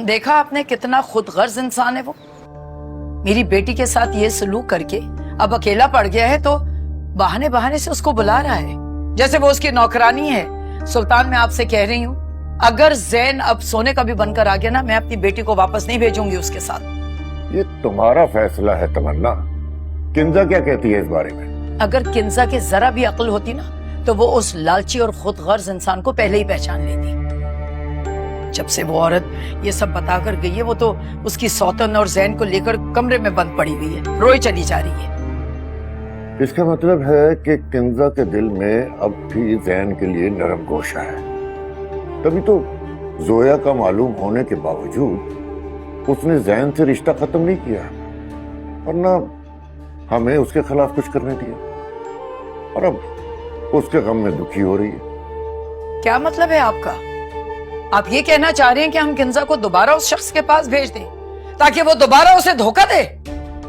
देखा आपने कितना खुदगर्ज इंसान है वो। मेरी बेटी के साथ ये सलूक करके अब अकेला पड़ गया है तो बहाने बहाने से उसको बुला रहा है जैसे वो उसकी नौकरानी है। सुल्तान, मैं आपसे कह रही हूँ, अगर जैन अब सोने का भी बनकर आ गया ना, मैं अपनी बेटी को वापस नहीं भेजूंगी उसके साथ। ये तुम्हारा फैसला है तमन्ना। किंजा क्या कहती है इस बारे में? अगर किंजा के जरा भी अक्ल होती ना तो वो उस लालची और खुदगर्ज इंसान को पहले ही पहचान लेती। जब से वो औरत ये सब बताकर गई है, वो तो उसकी सौतन और जैन को लेकर कमरे में बंद पड़ी हुई है, रोई चली जा रही है। इसका मतलब है कि किंजा के दिल में अब भी जैन के लिए नरम गोशा है। तभी तो जोया का मालूम होने के बावजूद उसने जैन से रिश्ता खत्म नहीं किया, वरना हमें उसके खिलाफ कुछ करने दिया, और अब उसके गम में दुखी हो रही है। क्या मतलब है आपका? आप ये कहना चाह रहे हैं कि हम किंजा को दोबारा उस शख्स के पास भेज दें ताकि वो दोबारा उसे धोखा दे?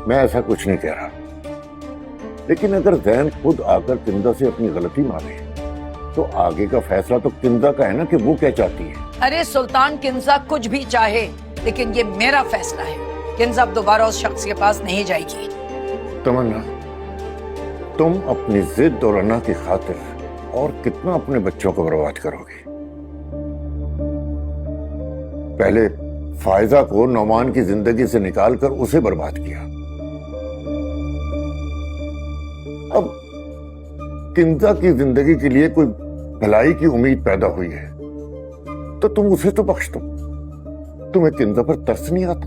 मैं ऐसा कुछ नहीं कह रहा, लेकिन अगर जैन खुद आकर किंजा से अपनी गलती माने तो आगे का फैसला तो किंजा का है ना कि वो क्या चाहती है। अरे सुल्तान, किंजा कुछ भी चाहे, लेकिन ये मेरा फैसला है। किंजा अब दोबारा उस शख्स के पास नहीं जाएगी। तमन्ना, तुम अपनी जिद और अना की खातिर और कितना अपने बच्चों को बर्बाद करोगे? पहले फायजा को नौमान की जिंदगी से निकालकर उसे बर्बाद किया, अब किंजा की जिंदगी के लिए कोई भलाई की उम्मीद पैदा हुई है तो तुम उसे तो बख्श दो। तुम्हें किंजा पर तरस नहीं आता?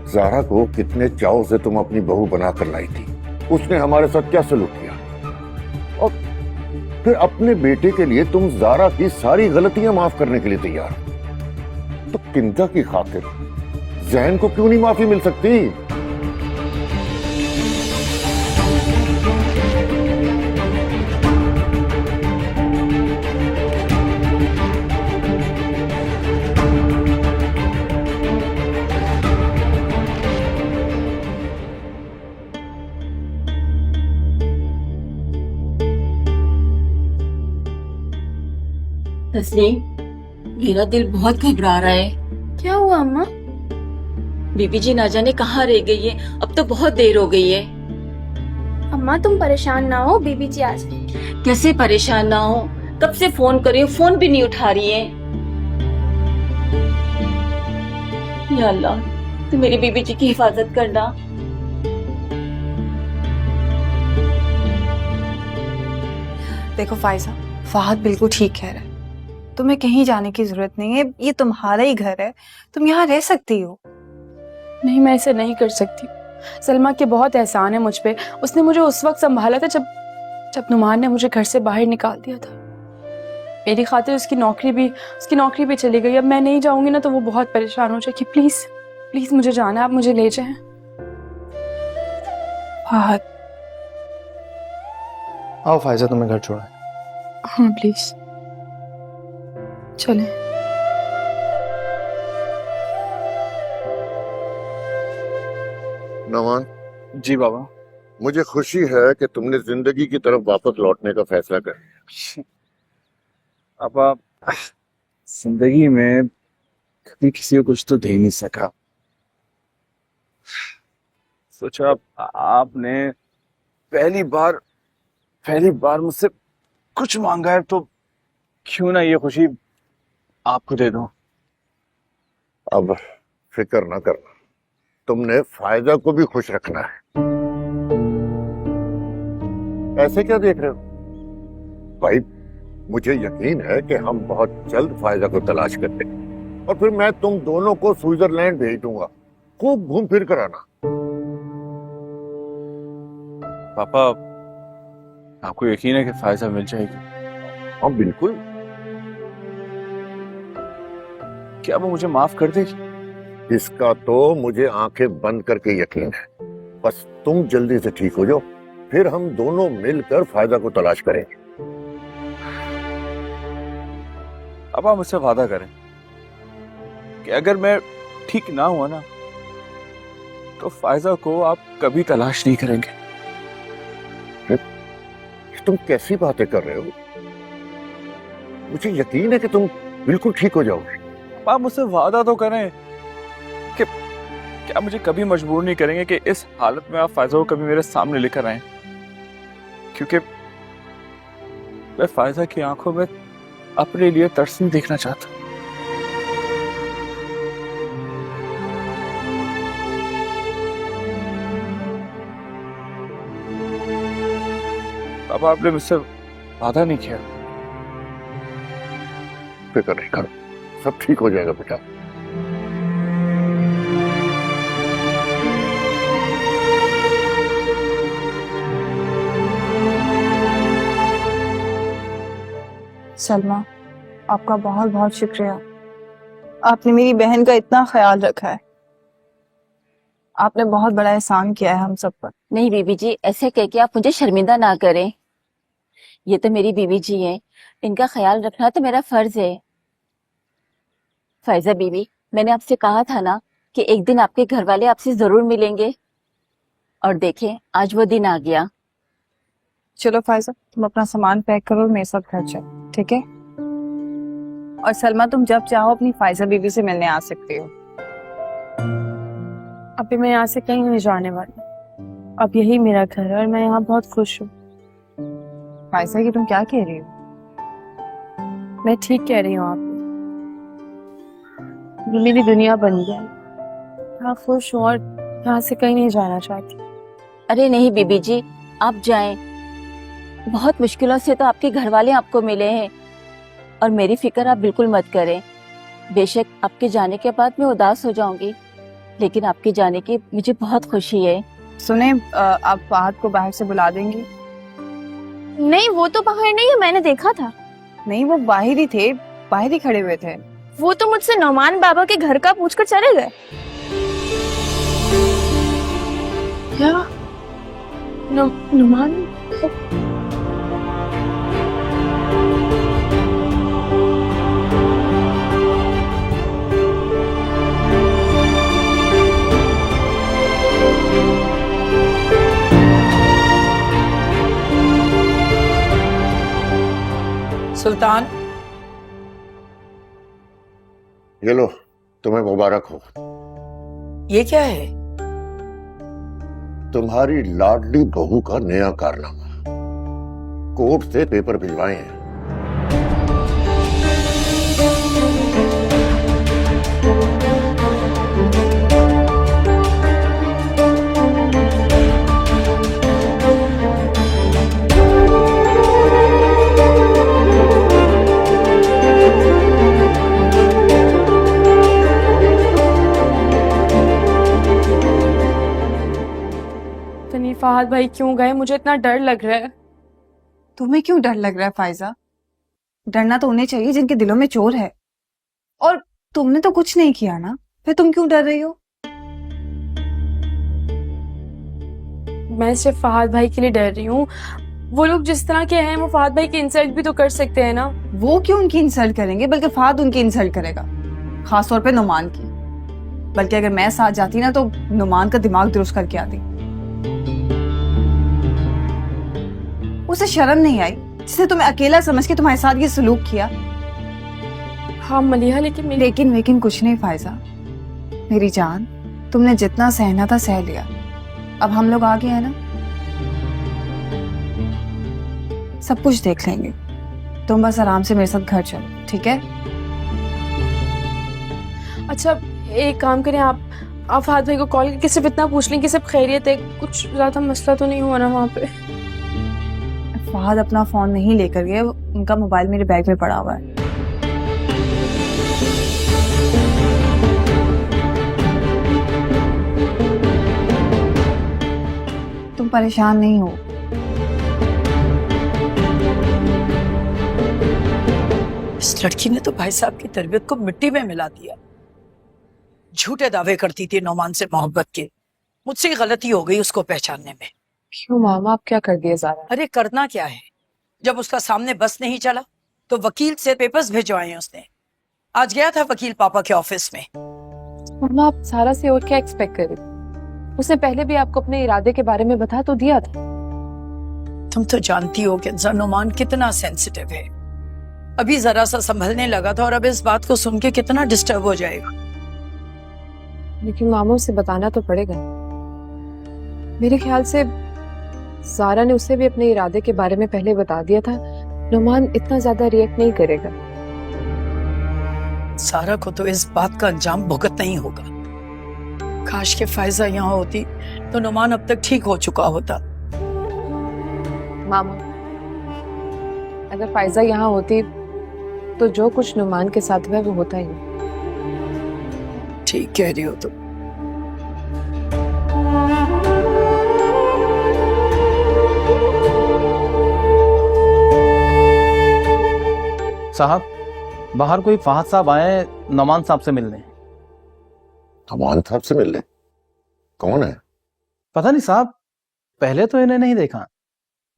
ज़ारा को कितने चाव से तुम अपनी बहू बनाकर लाई थी, उसने हमारे साथ क्या सलूक किया, और फिर अपने बेटे के लिए तुम ज़ारा की सारी गलतियां माफ करने के लिए तैयार हो। तो किंजा की खातिर जैन को क्यों नहीं माफी मिल सकती? तस्लीम, मेरा दिल बहुत घबरा रहा है। क्या हुआ अम्मा? बीबी जी ना जाने कहाँ रह गई है, अब तो बहुत देर हो गई है। अम्मा तुम परेशान ना हो, बीबी जी आ जाएंगी। कैसे परेशान ना हो, कब से फोन कर रही हूँ, फोन भी नहीं उठा रही है। या अल्लाह, तू मेरी बीबी जी की हिफाजत करना। देखो फायजा, फहद बिल्कुल ठीक कह रहा है, तुम्हें कहीं जाने की जरूरत नहीं है, ये तुम्हारा ही घर है, तुम यहाँ रह सकती हो। नहीं, मैं ऐसे नहीं कर सकती। सलमा के बहुत एहसान है मुझ पे, उसने मुझे उस वक्त संभाला था जब नुमान ने मुझे घर से बाहर निकाल दिया था। मेरी खातिर उसकी नौकरी भी चली गई। अब मैं नहीं जाऊंगी ना तो वो बहुत परेशान हो जाएगी। प्लीज प्लीज मुझे जाना है, आप मुझे ले जाएं। फहद, आओ फायजा, तुम्हें घर छोड़ा। हाँ प्लीज चले। नौमान जी बाबा। मुझे खुशी है कि तुमने जिंदगी की तरफ वापस लौटने का फैसला कर लिया। अब आप जिंदगी में कभी किसी को कुछ तो दे नहीं सका, सोचा आपने पहली बार मुझसे कुछ मांगा है तो क्यों ना ये खुशी आपको दे दूं। अब फिक्र ना करना, तुमने फायदा को भी खुश रखना है। ऐसे क्या देख रहे हो भाई? मुझे यकीन है कि हम बहुत जल्द फायदा को तलाश कर लेंगे और फिर मैं तुम दोनों को स्विट्जरलैंड भेज दूंगा, खूब घूम फिर कर आना। पापा, आपको यकीन है कि फायदा मिल जाएगी? हाँ बिल्कुल। क्या वो मुझे माफ कर देगी? इसका तो मुझे आंखें बंद करके यकीन है। बस तुम जल्दी से ठीक हो जाओ, फिर हम दोनों मिलकर फायदा को तलाश करेंगे। अब आप मुझसे वादा करें कि अगर मैं ठीक ना हुआ ना तो फायजा को आप कभी तलाश नहीं करेंगे। तुम कैसी बातें कर रहे हो? मुझे यकीन है कि तुम बिल्कुल ठीक हो जाओगे। आप मुझसे वादा तो करें कि क्या मुझे कभी मजबूर नहीं करेंगे कि इस हालत में आप फायजा को कभी मेरे सामने लेकर आए, क्योंकि मैं फायजा की आंखों में अपने लिए तरस नहीं देखना चाहता। अब आपने मुझसे वादा नहीं किया। फिक्र नहीं करो, सब ठीक हो जाएगा बेटा। सलमा, आपका बहुत बहुत शुक्रिया। आपने मेरी बहन का इतना ख्याल रखा है। आपने बहुत बड़ा एहसान किया है हम सब पर। नहीं बीबी जी, ऐसे कह के आप मुझे शर्मिंदा ना करें। ये तो मेरी बीबी जी हैं, इनका ख्याल रखना तो मेरा फर्ज है। फैजा बीबी, मैंने आपसे कहा था ना कि एक दिन आपके घर वाले आपसे जरूर मिलेंगे, और देखें आज वो दिन आ गया। चलो फायजा, तुम अपना सामान पैक करो और मेरे साथ घर चलो, ठीक है? और सलमा, तुम जब चाहो अपनी फायजा बीबी से मिलने आ सकती हो। अभी मैं यहाँ से कहीं नहीं जाने वाली। अब यही मेरा घर है और मैं यहाँ बहुत खुश हूँ। फायजा, ये तुम क्या कह रही हो? मैं ठीक कह रही हूँ आप। ये मेरी दुनिया बन गई। यहाँ खुश हूँ और यहाँ से कहीं नहीं जाना चाहती। अरे नहीं बीबी जी, आप जाएं। बहुत मुश्किलों से तो आपके घर वाले आपको मिले हैं, और मेरी फिक्र आप बिल्कुल मत करें। बेशक आपके जाने के बाद मैं उदास हो जाऊंगी, लेकिन आपके जाने की मुझे बहुत खुशी है। सुने, आप फहद को बाहर से बुला देंगी? नहीं, वो तो बाहर नहीं है, मैंने देखा था। नहीं, वो बाहर ही थे, बाहर ही खड़े हुए थे। वो तो मुझसे नौमान बाबा के घर का पूछकर चले गए। क्या? नुमान? सुल्तान, ये लो, तुम्हें मुबारक हो। ये क्या है? तुम्हारी लाडली बहू का नया कारनामा। कोर्ट से पेपर भिजवाए हैं। तनी फहद भाई क्यों गए? मुझे इतना डर लग रहा है। तुम्हें क्यों डर लग रहा है फायजा? डरना तो उन्हें चाहिए जिनके दिलों में चोर है। और तुमने तो कुछ नहीं किया ना, फिर तुम क्यों डर रही हो? मैं सिर्फ फहद भाई के लिए डर रही हूँ। वो लोग जिस तरह के हैं, वो फहद भाई की इंसल्ट भी तो कर सकते हैं ना। वो क्यों उनकी इंसल्ट करेंगे, बल्कि फहद उनकी इंसल्ट करेगा, खासतौर पे नुमान की। बल्कि अगर मैं साथ जाती ना तो नुमान का दिमाग दुरुस्त करके आती। उसे शर्म नहीं आई जिसे तुम्हें अकेला समझ के तुम्हारे साथ ये सलूक किया? हाँ मलिहा, लेकिन लेकिन कुछ नहीं फायजा। मेरी जान, तुमने जितना सहना था सह लिया। अब हम लोग आगे हैं ना, सब कुछ देख लेंगे। तुम बस आराम से मेरे साथ घर चलो, ठीक है? अच्छा एक काम करें, आप फहद भाई को कॉल करके सिर्फ इतना पूछ लें कि सब खैरियत है, कुछ ज्यादा मसला तो नहीं हुआ ना वहाँ पे। फहद अपना फोन नहीं लेकर गए, उनका मोबाइल मेरे बैग में पड़ा हुआ है। तुम परेशान नहीं हो। इस लड़की ने तो भाई साहब की तरबियत को मिट्टी में मिला दिया। झूठे दावे करती थी नौमान से मोहब्बत के। मुझसे ही गलती हो गई उसको पहचानने में। क्यों मामा, आप क्या कर दिए ज़ारा? अरे करना क्या है, जब उसका सामने बस नहीं चला तो वकील से पेपर्स भिजवाए हैं उसने। आज गया था वकील पापा के ऑफिस में। मामा आप ज़ारा से और क्या एक्सपेक्ट करें? उसने पहले भी आपको अपने इरादे के बारे में बता तो दिया था। तुम तो जानती हो कि नुमान कितना सेंसिटिव है। अभी जरा सा संभलने लगा था और अब इस बात को सुन के कितना डिस्टर्ब हो जाएगा। लेकिन मामू से बताना तो पड़ेगा। मेरे ख्याल से सारा ने उसे भी अपने इरादे के बारे में पहले बता दिया था। नुमान इतना ज्यादा रिएक्ट नहीं करेगा। सारा को तो इस बात का अंजाम भुगतना ही होगा। काश के फायजा यहाँ होती तो नुमान अब तक ठीक हो चुका होता। मामा, अगर फायजा यहाँ होती तो जो कुछ नुमान के साथ हुआ वो होता ही नहीं। ठीक कह रही हो तुम। साहब, बाहर कोई फहद साहब आए नमान साहब से मिलने। नमान साहब से मिलने? कौन है? पता नहीं साहब, पहले तो इन्हें नहीं देखा,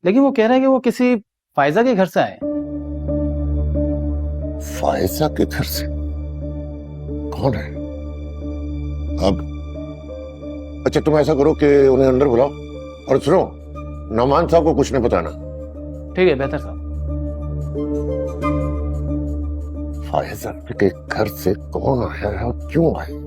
लेकिन वो कह रहे हैं कि वो किसी फायजा के घर से आए। फायजा के घर से? कौन है? अब अच्छा, तुम ऐसा करो कि उन्हें अंदर बुलाओ और सुनो, नमान साहब को कुछ नहीं बताना। ठीक है, बेहतर साहब। फायजा के घर से कौन आया है और क्यों आया?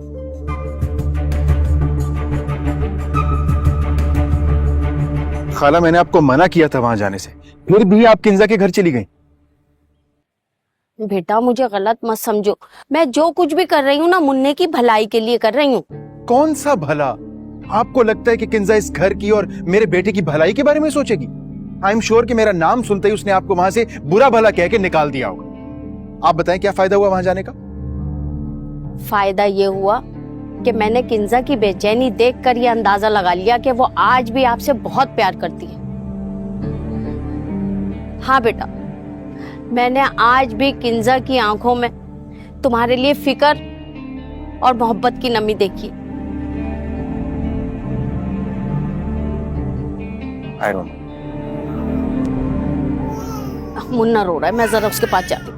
खाला, मैंने आपको मना किया था वहां जाने से, फिर भी आप किंजा के घर चली गई। बेटा मुझे गलत मत समझो, मैं जो कुछ भी कर रही हूँ ना मुन्ने की भलाई के लिए कर रही हूँ। कौन सा भला? आपको लगता है कि किंजा इस घर की और मेरे बेटे की भलाई के बारे में सोचेगी? आई एम श्योर कि मेरा नाम सुनते ही उसने आपको वहां से बुरा भला कह के निकाल दिया होगा। आप बताएं, क्या फायदा हुआ वहां जाने का? फायदा ये हुआ कि मैंने किंजा की बेचैनी देखकर ये अंदाजा लगा लिया कि वो आज भी आपसे बहुत प्यार करती है। हाँ बेटा, मैंने आज भी किंजा की आंखों में तुम्हारे लिए फिक्र और मोहब्बत की नमी देखी। I don't know. मुन्ना रो रहा है, मैं जरा उसके पास जाती हूँ।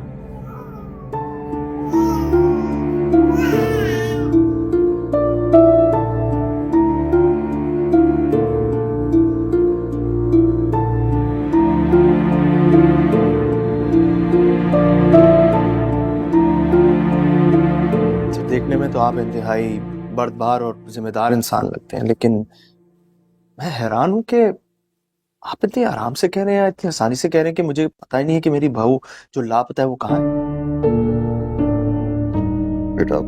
देखने में तो आप इंतहाई बर्दबार और जिम्मेदार इंसान लगते हैं, लेकिन मैं हैरान हूं कि आप इतनी आराम से कह रहे हैं, इतनी आसानी से कह रहे हैं कि मुझे पता ही नहीं है कि मेरी बहू जो लापता है वो कहाँ है। बेटा,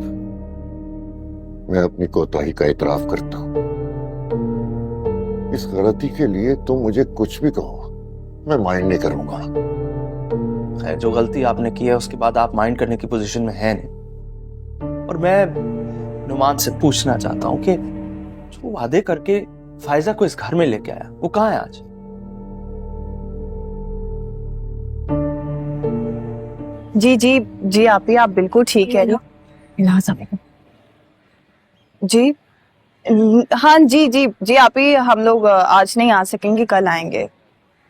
मैं अपनी कोताही का इतराफ करता हूँ। इस गलती के लिए तुम मुझे कुछ भी कहो, मैं माइंड नहीं करूंगा। खैर, जो गलती आपने की है उसके बाद आप माइंड करने की पोजीशन में है नहीं। और मैं नुमान से पूछना चाहता हूं कि जो वादे करके फायजा को इस घर में लेके आया वो कहाँ है आज? जी जी जी, आप बिल्कुल ठीक कह रही हो। जी हाँ जी जी जी, आप ही हम लोग आज नहीं आ सकेंगे, कल आएंगे,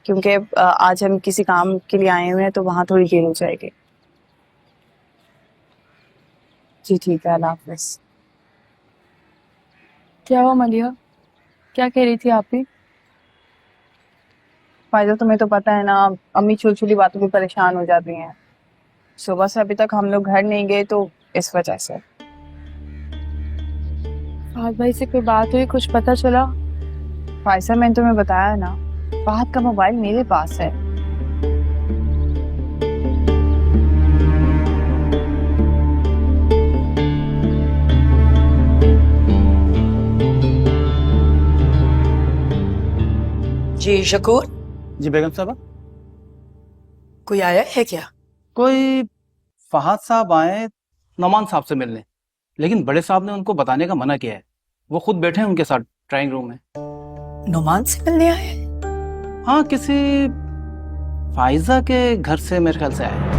क्योंकि आज हम किसी काम के लिए आए हुए हैं तो वहां थोड़ी देर हो जाएगी। जी ठीक है, अल्लाह हाफिज। क्या हुआ मलिया, क्या कह रही थी आप भी? फायदा, तुम्हें तो पता है ना, अम्मी छोटी छोटी बातों पे परेशान हो जाती हैं। सुबह से अभी तक हम लोग घर नहीं गए तो इस वजह से। फहद भाई से कोई बात हुई, कुछ पता चला? फायसा, मैंने तुम्हें बताया ना, फहद का मोबाइल मेरे पास है। जी शकूर, जी बेगम साहब, कोई आया है क्या? कोई फहद साहब आए नमान साहब से मिलने, लेकिन बड़े साहब ने उनको बताने का मना किया है। वो खुद बैठे हैं उनके साथ ड्राइंग रूम में। नुमान से मिलने आए? हाँ, किसी फायजा के घर से मेरे ख्याल से आए।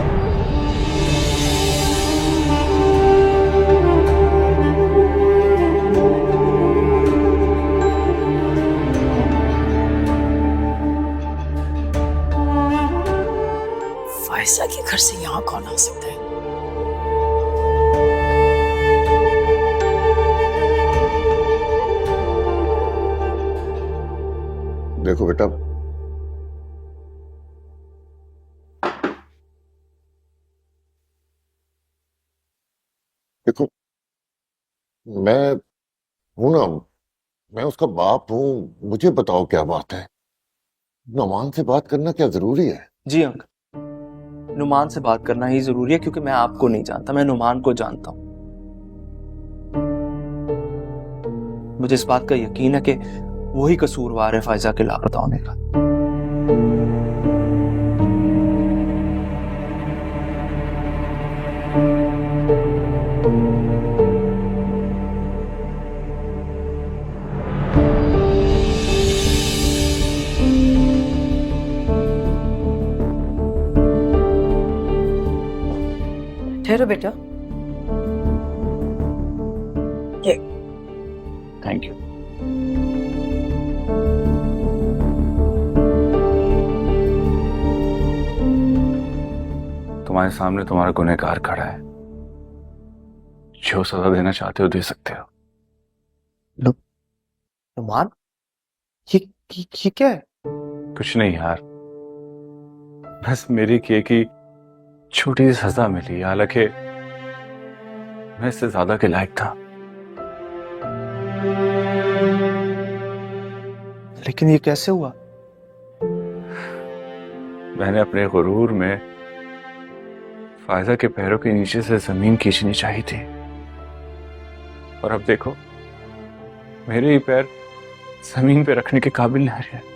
फायजा के घर से यहाँ कौन आ सकता है? देखो बेटा, देखो, मैं हूं ना, मैं उसका बाप हूं। मुझे बताओ क्या बात है। नुमान से बात करना क्या जरूरी है? जी अंकल, नुमान से बात करना ही जरूरी है, क्योंकि मैं आपको नहीं जानता, मैं नुमान को जानता हूं। मुझे इस बात का यकीन है कि वही कसूरवार है फायजा के लापता होने का। ठहरो बेटा। Thank you. तुम्हारे सामने तुम्हारा गुनहगार खड़ा है। जो सजा देना चाहते हो दे सकते हो। नुमान, ये क्या है? कुछ नहीं यार, बस मेरी किए की छोटी सी सजा मिली, हालांकि मैं इससे ज्यादा के लायक था। लेकिन ये कैसे हुआ? मैंने अपने गुरूर में फायजा के पैरों के नीचे से जमीन खींचनी चाहिए थी, और अब देखो मेरे ही पैर जमीन पे रखने के काबिल नहीं रहे।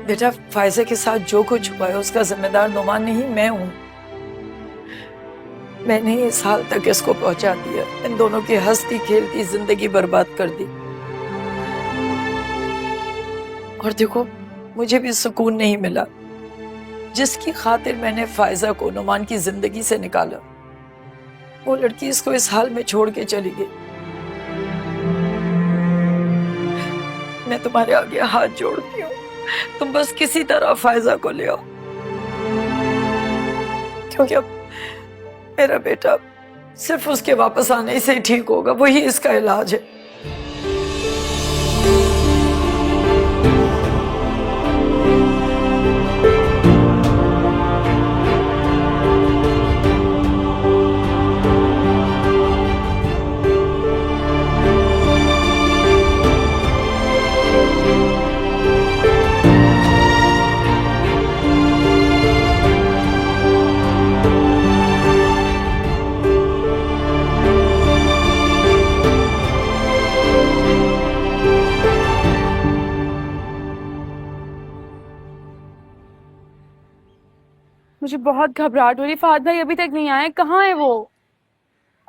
बेटा, फायजा के साथ जो कुछ हुआ है उसका जिम्मेदार नुमान नहीं, मैं हूं। मैंने इस हाल तक इसको पहुंचा दिया, इन दोनों की हंसती खेलती जिंदगी बर्बाद कर दी। और देखो, मुझे भी सुकून नहीं मिला। जिसकी खातिर मैंने फायजा को नुमान की जिंदगी से निकाला, वो लड़की इसको इस हाल में छोड़ के चली गई। मैं तुम्हारे आगे हाथ जोड़ती हूँ, तुम बस किसी तरह फायजा को ले आओ, क्योंकि अब मेरा बेटा सिर्फ उसके वापस आने से ही ठीक होगा। वही इसका इलाज है। मुझे बहुत घबराहट हो रही। फहद भाई अभी तक नहीं आए, कहाँ है वो?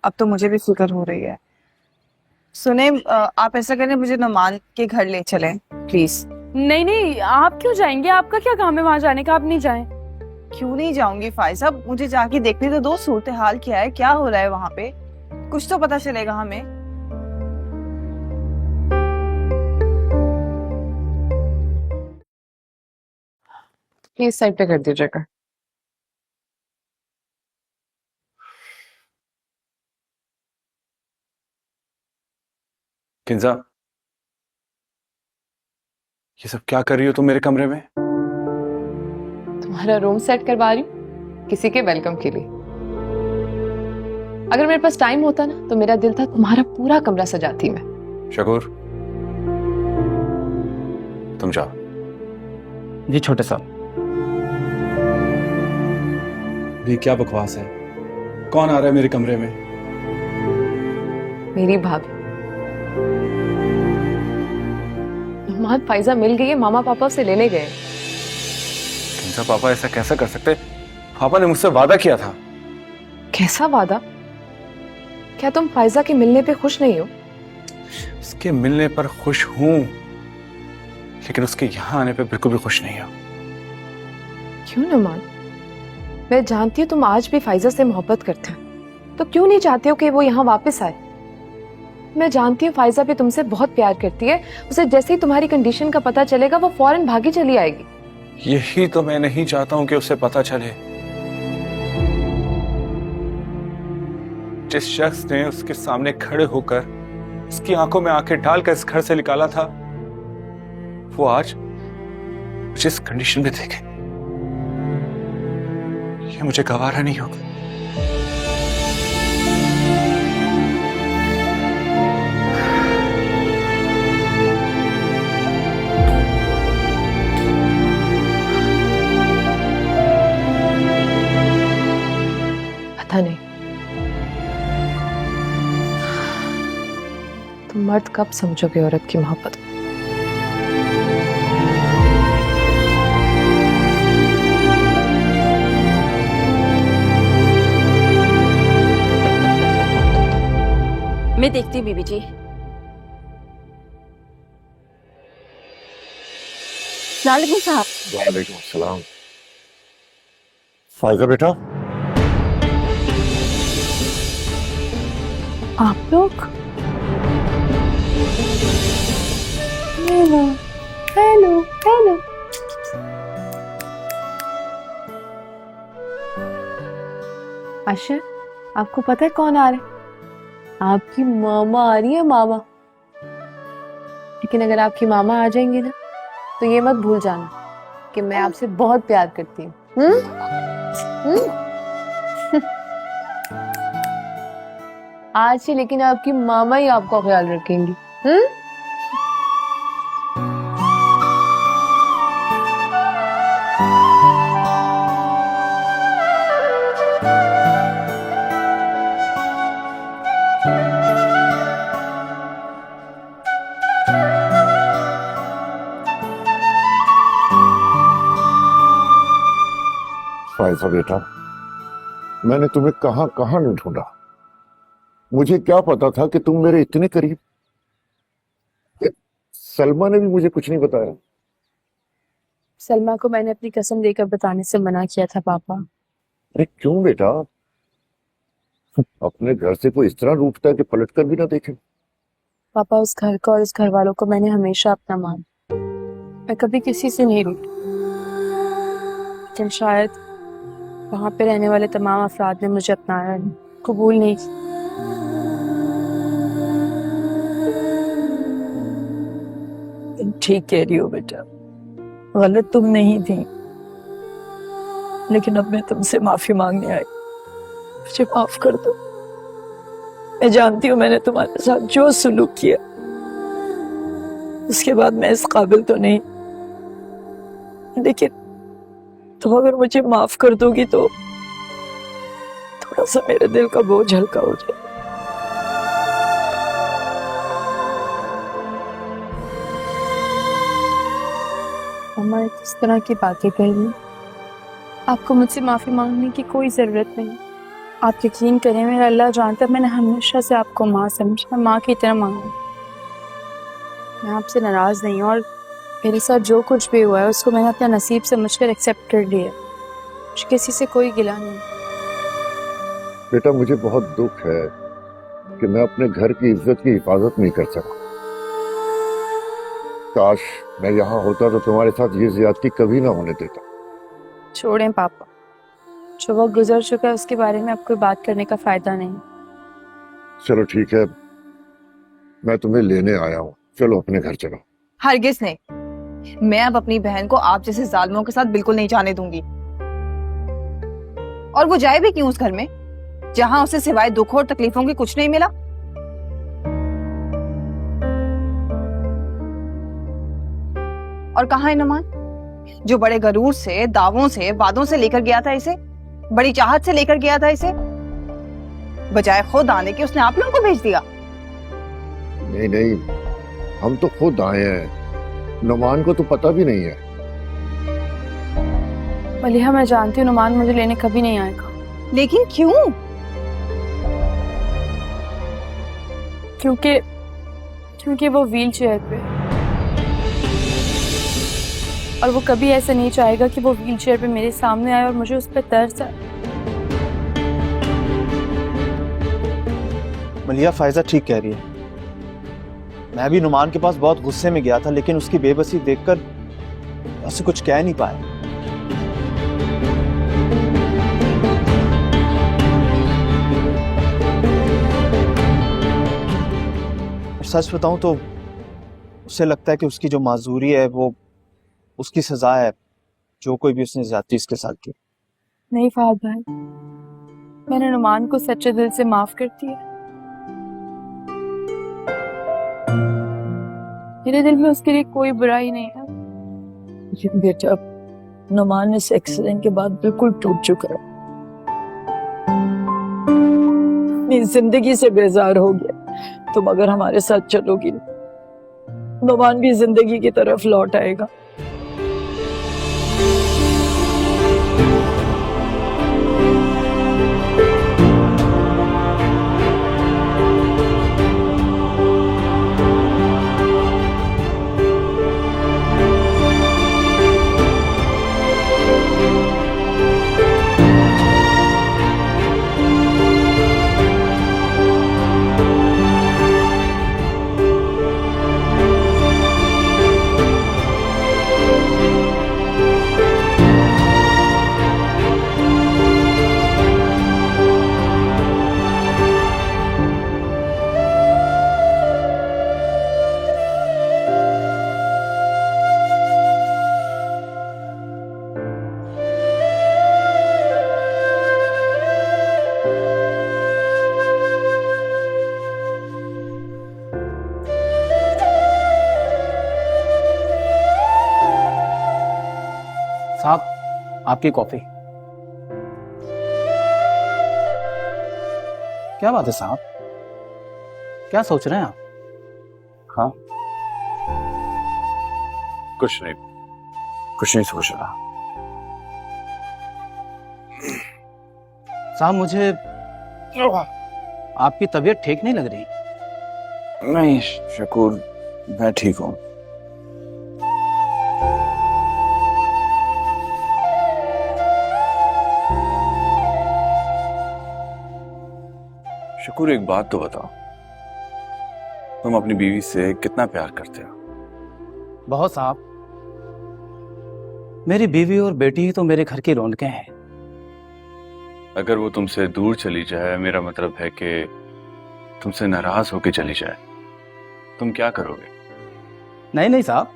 अब तो मुझे भी फिक्र हो रही है। सुने, आप ऐसा करें, मुझे नुमान के घर ले चलें प्लीज। नहीं नहीं, आप क्यों जाएंगे? आपका क्या काम है वहां जाने का? आप नहीं जाएं। क्यों नहीं जाऊंगी फायजा, मुझे जाके देखने तो दो सूरत हाल क्या है, क्या हो रहा है वहां पे, कुछ तो पता चलेगा हमें। प्लीज साइड पे कर दीजिएगा। किंजा, ये सब क्या कर रही हो तुम मेरे कमरे में? तुम्हारा रूम सेट करवा रही हूँ किसी के वेलकम के लिए। अगर मेरे पास टाइम होता ना तो मेरा दिल था तुम्हारा पूरा कमरा सजाती मैं। शकूर, तुम जाओ। जी छोटे साहब। ये क्या बकवास है? कौन आ रहा है मेरे कमरे में? मेरी भाभी। नुमान, फायजा मिल गई है, मामा पापा उसे लेने गए। किंजा, पापा ऐसा कैसा कर सकते? पापा ने मुझसे वादा किया था। कैसा वादा? क्या तुम फायजा के मिलने पे खुश नहीं हो? उसके मिलने पर खुश हूं, लेकिन उसके यहां आने पे बिल्कुल भी खुश नहीं हूं। क्यों नुमान? मैं जानती हूँ तुम आज भी फायजा से मोहब्बत करते हो, तो क्यों नहीं चाहते हो कि वो यहाँ वापस आए? मैं जानती हूँ फायजा भी तुमसे बहुत प्यार करती है। उसे जैसे ही तुम्हारी कंडीशन का पता चलेगा वो फौरन भागी चली आएगी। यही तो मैं नहीं चाहता हूं कि उसे पता चले। जिस शख्स ने उसके सामने खड़े होकर उसकी आंखों में आंखें डालकर इस घर से निकाला था, वो आज जिस कंडीशन में देखे, ये मुझे गवारा नहीं होगा। पता नहीं तुम मर्द कब समझोगे औरत की मोहब्बत। मैं देखती हूँ बीबी जी। सलाम साहब। वालेकुम सलाम। फायजा बेटा, आप लोग? Hello hello hello. आशा, आपको पता है कौन आ रहे हैं? आपकी मामा आ रही है, मामा। लेकिन अगर आपकी मामा आ जाएंगे ना, तो ये मत भूल जाना कि मैं आपसे बहुत प्यार करती हूँ। आज से लेकिन आपकी मामा ही आपका ख्याल रखेंगी। फायजा बेटा, मैंने तुम्हें कहां कहां नहीं ढूंढा। मुझे क्या पता था कि तुम मेरे इतने करीब। सलमा ने भी मुझे कुछ नहीं बताया। सलमा को मैंने अपनी कसम देकर बताने से मना किया था पापा। अरे क्यों बेटा? अपने घर से कोई इस तरह रूठता है कि पलट कर भी ना देखे। पापा, उस घर को और उस घर वालों को मैंने हमेशा अपना माना। मैं कभी किसी से नहीं रूठी, लेकिन शायद वहां पे रहने वाले तमाम अफराद ने मुझे अपनाया नहीं, कबूल नहीं किया। तुम ठीक कह रही हो बेटा, गलत तुम नहीं थी, लेकिन अब मैं तुमसे माफी मांगने आई। मुझे माफ कर दो। मैं जानती हूँ मैंने तुम्हारे साथ जो सलूक किया, उसके बाद मैं इस काबिल तो नहीं, लेकिन तुम अगर मुझे माफ कर दोगी तो थोड़ा सा मेरे दिल का बोझ हल्का हो जाए। मम्मा इस तरह की बातें कर रही हैं। आपको मुझसे माफी मांगने की कोई जरूरत नहीं। आप यकीन करें, मेरा अल्लाह जानता है, मैंने हमेशा से आपको माँ समझा, माँ की तरह मांगा। मैं आपसे नाराज नहीं हूँ और मेरे साथ जो कुछ भी हुआ है उसको मैंने अपना नसीब समझकर एक्सेप्ट कर लिया। मुझे किसी से कोई गिला नहीं। बेटा, मुझे बहुत दुख है कि मैं अपने घर की इज्जत की हिफाजत नहीं कर सका। काश मैं यहाँ होता तो तुम्हारे साथ ये ज्यादती कभी ना होने देता। छोड़ें पापा, जो वक्त गुजर चुका है उसके बारे में अब कोई बात करने का फायदा नहीं। चलो ठीक है, मैं तुम्हें लेने आया हूँ, चलो अपने घर चलो। हरगिज नहीं, मैं अब अपनी बहन को आप जैसे जालिमों के साथ बिल्कुल नहीं जाने दूंगी। और वो जाए भी क्यों उस घर में जहां उसे सिवाय दुखों और तकलीफों के कुछ नहीं मिला। और कहाँ है नुमान, जो बड़े गरूर से, दावों से, वादों से लेकर गया था इसे, बड़ी चाहत से लेकर गया था इसे, बजाय खुद आने के उसने आप लोगों को भेज दिया। नहीं नहीं, हम तो खुद आए हैं, नुमान को तो पता भी नहीं है। मलिहा, मैं जानती हूँ नुमान मुझे लेने कभी नहीं आएगा। लेकिन क्यों? क्योंकि वो व्हील चेयर पे है। और वो कभी ऐसा नहीं चाहेगा कि वो व्हील चेयर पे मेरे सामने आए और मुझे उस पर तरस आए। मलिया, फायजा ठीक कह रही है। मैं भी नुमान के पास बहुत गुस्से में गया था, लेकिन उसकी बेबसी देखकर उसे कुछ कह नहीं पाया। सच बताऊं तो उसे लगता है कि उसकी जो माजूरी है वो उसकी सजा है, जो कोई भी उसने ज्यादती इसके साथ की। नहीं फहद भाई, मैंने नुमान को सच्चे दिल से माफ कर दिया। मेरे दिल में उसके लिए कोई बुराई नहीं है। लेकिन बेटा, नुमान इस एक्सीडेंट के बाद बिल्कुल टूट चुका है, अपनी जिंदगी से बेजार हो गया। तुम अगर हमारे साथ चलोगी, नुमान भी जिंदगी की तरफ लौट आएगा। साहब, आपकी कॉफी। क्या बात है साहब, क्या सोच रहे हैं आप? हाँ, कुछ नहीं सोच रहा। साहब, मुझे आपकी तबीयत ठीक नहीं लग रही। नहीं शकूर, मैं ठीक हूँ। शकूर, एक बात तो बताओ, तुम अपनी बीवी से कितना प्यार करते हो? बहुत साहब, मेरी बीवी और बेटी ही तो मेरे घर की रौनकें हैं। अगर वो तुमसे दूर चली जाए, मेरा मतलब है कि तुमसे नाराज होके चली जाए, तुम क्या करोगे? नहीं नहीं साहब,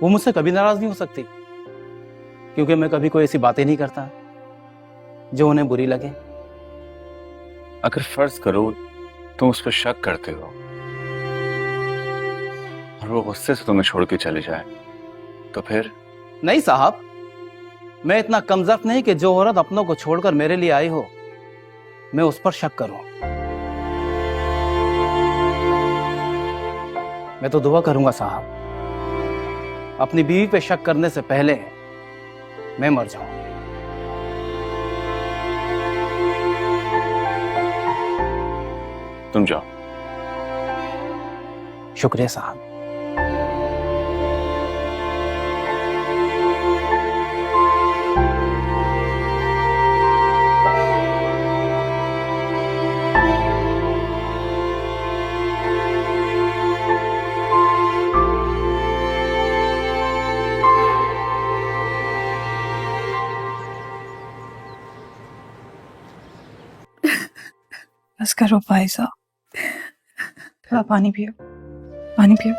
वो मुझसे कभी नाराज नहीं हो सकती, क्योंकि मैं कभी कोई ऐसी बातें नहीं करता जो उन्हें बुरी लगे। अगर फर्ज करो तुम उस पर शक करते हो और वो गुस्से से तुम्हें छोड़ के चले जाए, तो फिर? नहीं साहब, मैं इतना कमजोर नहीं कि जो औरत अपनों को छोड़कर मेरे लिए आई हो, मैं उस पर शक करूं। मैं तो दुआ करूंगा साहब, अपनी बीवी पे शक करने से पहले मैं मर जाऊं। तुम जाओ। शुक्रिया साहब। बस करो फाइजा, थोड़ा पानी पियो, पानी पियो,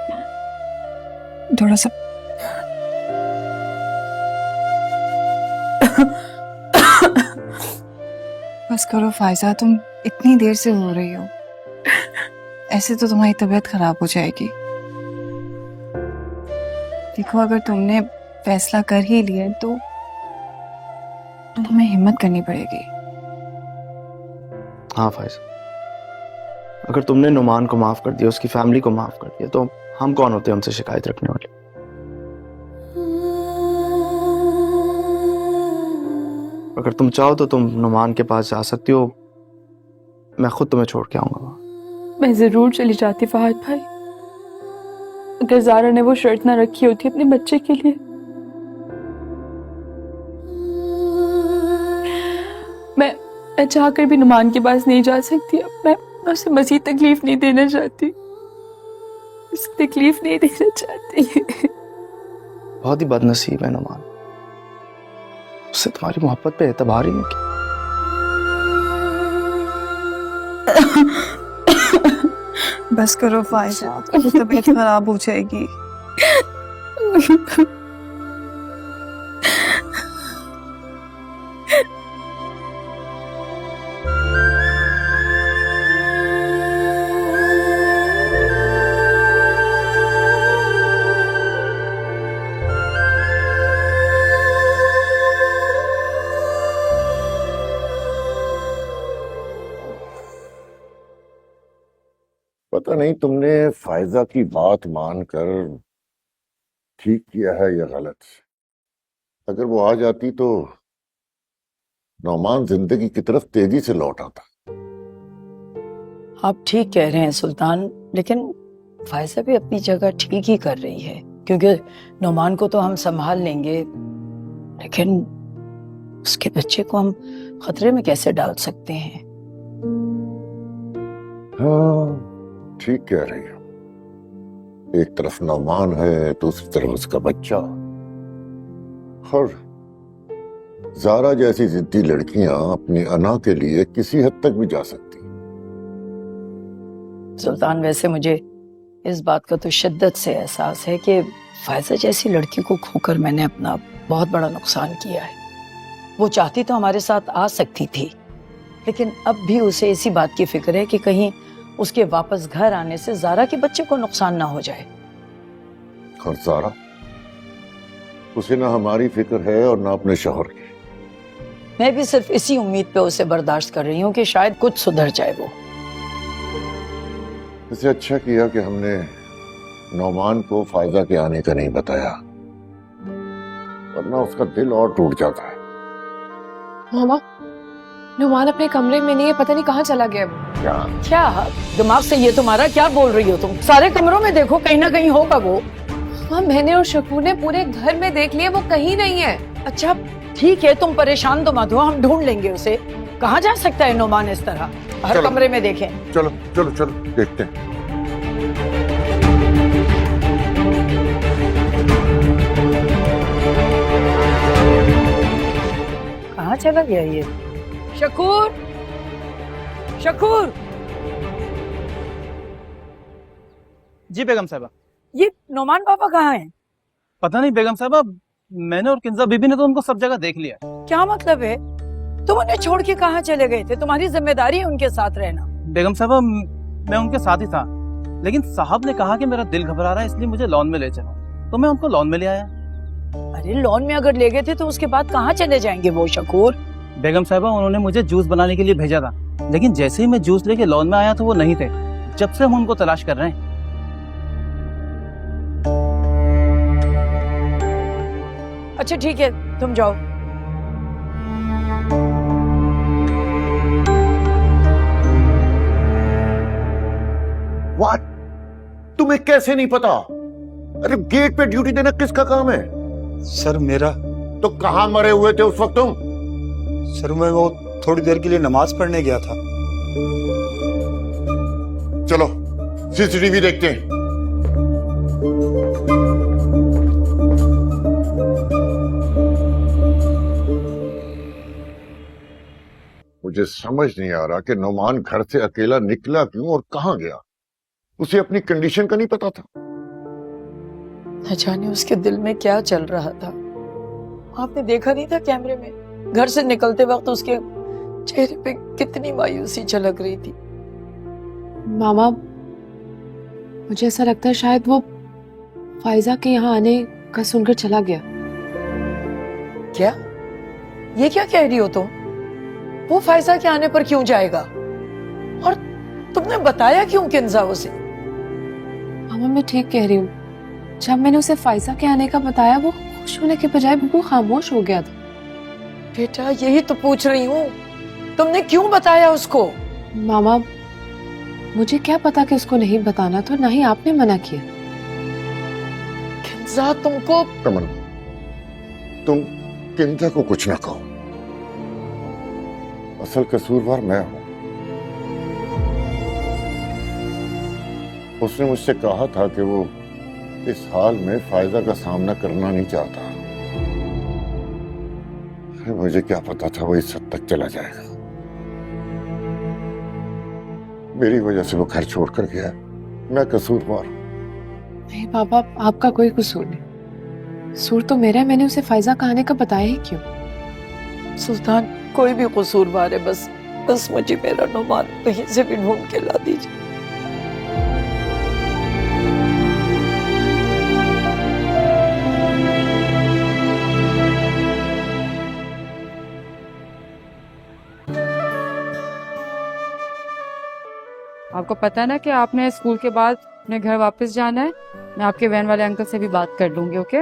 थोड़ा सा। बस करो फाइजा, तुम इतनी देर से हो रही हो, ऐसे तो तुम्हारी तबीयत खराब हो जाएगी। देखो, अगर तुमने फैसला कर ही लिया तो तुम्हें हिम्मत करनी पड़ेगी। हाँ फाइज, अगर तुमने नुमान को माफ कर दिया, उसकी फैमिली को माफ कर दिया, तो हम कौन होते हैं उनसे शिकायत रखने वाले? अगर तुम चाहो तो तुम नुमान के पास जा सकती हो, मैं खुद तुम्हें छोड़ के आऊंगा वहां। मैं जरूर चली जाती फहद भाई, अगर ज़ारा ने वो शर्त ना रखी होती अपने बच्चे के लिए। मैं चाहकर भी नुमान के पास नहीं जा सकती। अब मैं उसे मज़ीद तकलीफ नहीं देना चाहती, उसे तकलीफ नहीं देना चाहती। बहुत ही बदनसीब है नुमान, उससे तुम्हारी मोहब्बत पे एतबार ही नहीं किया। बस करो फायजा, आपकी तबीयत खराब हो जाएगी। पता नहीं तुमने फायजा की बात मानकर ठीक किया है या गलत। अगर वो आ जाती तो नौमान जिंदगी की तरफ तेजी से लौट आता। आप ठीक कह रहे हैं सुल्तान, लेकिन फायजा भी अपनी जगह ठीक ही कर रही है, क्योंकि नौमान को तो हम संभाल लेंगे, लेकिन उसके बच्चे को हम खतरे में कैसे डाल सकते हैं? हाँ, ठीक कह रही हो। एक तरफ नौमान है, दूसरी तरफ उसका बच्चा। और जारा जैसी जिद्दी लड़कियां अपनी अना के लिए किसी हद तक भी जा सकती। सुल्तान, वैसे मुझे इस बात का तो शिद्दत से एहसास है कि फायजा जैसी लड़की को खोकर मैंने अपना बहुत बड़ा नुकसान किया है। वो चाहती तो हमारे साथ आ सकती थी, लेकिन अब भी उसे इसी बात की फिक्र है कि कहीं उसके वापस घर आने से जारा के बच्चे को नुकसान ना हो जाए। और जारा, उसे ना हमारी फिक्र है और ना अपने शौहर की। मैं भी सिर्फ इसी उम्मीद पे उसे बर्दाश्त कर रही हूँ कि शायद कुछ सुधर जाए वो। इसे अच्छा किया कि हमने नौमान को फायजा के आने का नहीं बताया, वरना उसका दिल और टूट जाता है। मामा, नुमान अपने कमरे में नहीं है, पता नहीं कहाँ चला गया। क्या दिमाग से ये तुम्हारा क्या बोल रही हो तुम? सारे कमरों में देखो, कहीं ना कहीं होगा वो। हाँ, मैंने और शकूर ने पूरे घर में देख लिया, वो कहीं नहीं है। अच्छा ठीक है, तुम परेशान तो मत हो, हम ढूंढ लेंगे उसे। कहाँ जा सकता है नौमान इस तरह? हर कमरे में देखें। चलो चलो चलो देखते हैं। कहाँ चला गया ये? शकूर, शकूर। जी बेगम साहबा। ये नौमान पापा कहाँ हैं? पता नहीं बेगम साहबा, मैंने और किंजा बीबी ने तो उनको सब जगह देख लिया। क्या मतलब है? तुम उन्हें छोड़ के कहाँ चले गए थे? तुम्हारी जिम्मेदारी है उनके साथ रहना। बेगम साहबा, मैं उनके साथ ही था, लेकिन साहब ने कहा कि मेरा दिल घबरा रहा है, इसलिए मुझे लॉन में ले चलो, तो मैं उनको लॉन में ले आया। अरे लॉन में अगर ले गए थे तो उसके बाद कहाँ चले जाएंगे वो शकूर? बेगम साहबा, उन्होंने मुझे जूस बनाने के लिए भेजा था, लेकिन जैसे ही मैं जूस लेके लॉन में आया तो वो नहीं थे। जब से हम उनको तलाश कर रहे हैं। अच्छा ठीक है, तुम जाओ। व्हाट? तुम्हें कैसे नहीं पता? अरे गेट पे ड्यूटी देना किसका काम है? सर मेरा। तो कहां मरे हुए थे उस वक्त तुम? सर मैं वो थोड़ी देर के लिए नमाज पढ़ने गया था। चलो सीसीटीवी देखते हैं। मुझे समझ नहीं आ रहा कि नौमान घर से अकेला निकला क्यों और कहां गया। उसे अपनी कंडीशन का नहीं पता था। न जाने उसके दिल में क्या चल रहा था। आपने देखा नहीं था कैमरे में? घर से निकलते वक्त उसके चेहरे पे कितनी मायूसी झलक रही थी। मामा, मुझे ऐसा लगता है शायद वो फायजा के यहाँ आने का सुनकर चला गया। क्या? ये क्या कह रही हो तुम? वो फायजा के आने पर क्यों जाएगा? और तुमने बताया क्यों किंजा उसे? मामा, मैं ठीक कह रही हूँ। जब मैंने उसे फायजा के आने का बताया, वो खुश होने के बजाय बिल्कुल खामोश हो गया था। बेटा, यही तो पूछ रही हूँ, तुमने क्यों बताया उसको? मामा, मुझे क्या पता कि उसको नहीं बताना था, ना ही आपने मना किया। किंजा तुमको। तमन्ना, तुम किंजा को कुछ ना कहो। असल कसूरवार मैं हूं। उसने मुझसे कहा था कि वो इस हाल में फायदा का सामना करना नहीं चाहता। मुझे क्या पता था वो इस हद तक चला जाएगा। मेरी वजह से वो घर छोड़कर गया। मैं कसूरवार। नहीं पापा, आपका कोई कसूर नहीं। कसूर तो मेरा है, मैंने उसे फायजा का आने का बताया ही क्यों? सुल्तान, कोई भी कसूरवार है, बस मुझे मेरा नुमान कहीं से भी ढूंढ के ला दीजिए। आपको पता है ना कि आपने स्कूल के बाद अपने घर वापस जाना है। मैं आपके वैन वाले अंकल से भी बात कर लूंगी, ओके?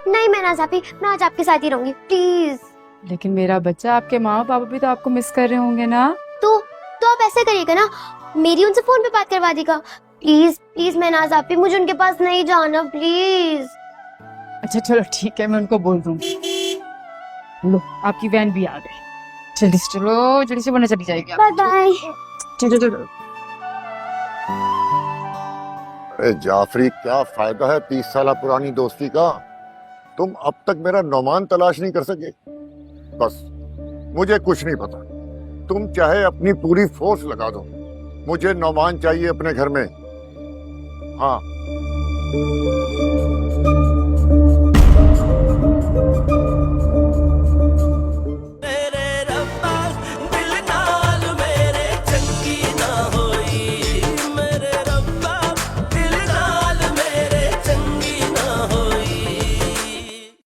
नहीं महनाज आपी, मैं आज आपके साथ ही रहूंगी, प्लीज। लेकिन मेरा बच्चा, आपके माँ पापा भी तो आपको मिस कर रहे होंगे ना? तो आप ऐसे करिएगा ना, मेरी उनसे फोन पे बात करवा देगा। प्लीज प्लीज महनाज आपी, मुझे उनके पास नहीं जाना, प्लीज। अच्छा चलो ठीक है, मैं उनको बोल दूंगी। लो, आपकी वैन भी आ गई। जल्दी से चलो, जल्दी से वरना चली जाएगी। Bye bye. चलो चलो। अरे जाफरी, क्या फायदा है 30 साल पुरानी दोस्ती का? तुम अब तक मेरा नुमान तलाश नहीं कर सके। बस मुझे कुछ नहीं पता, तुम चाहे अपनी पूरी फोर्स लगा दो, मुझे नुमान चाहिए अपने घर में। हाँ।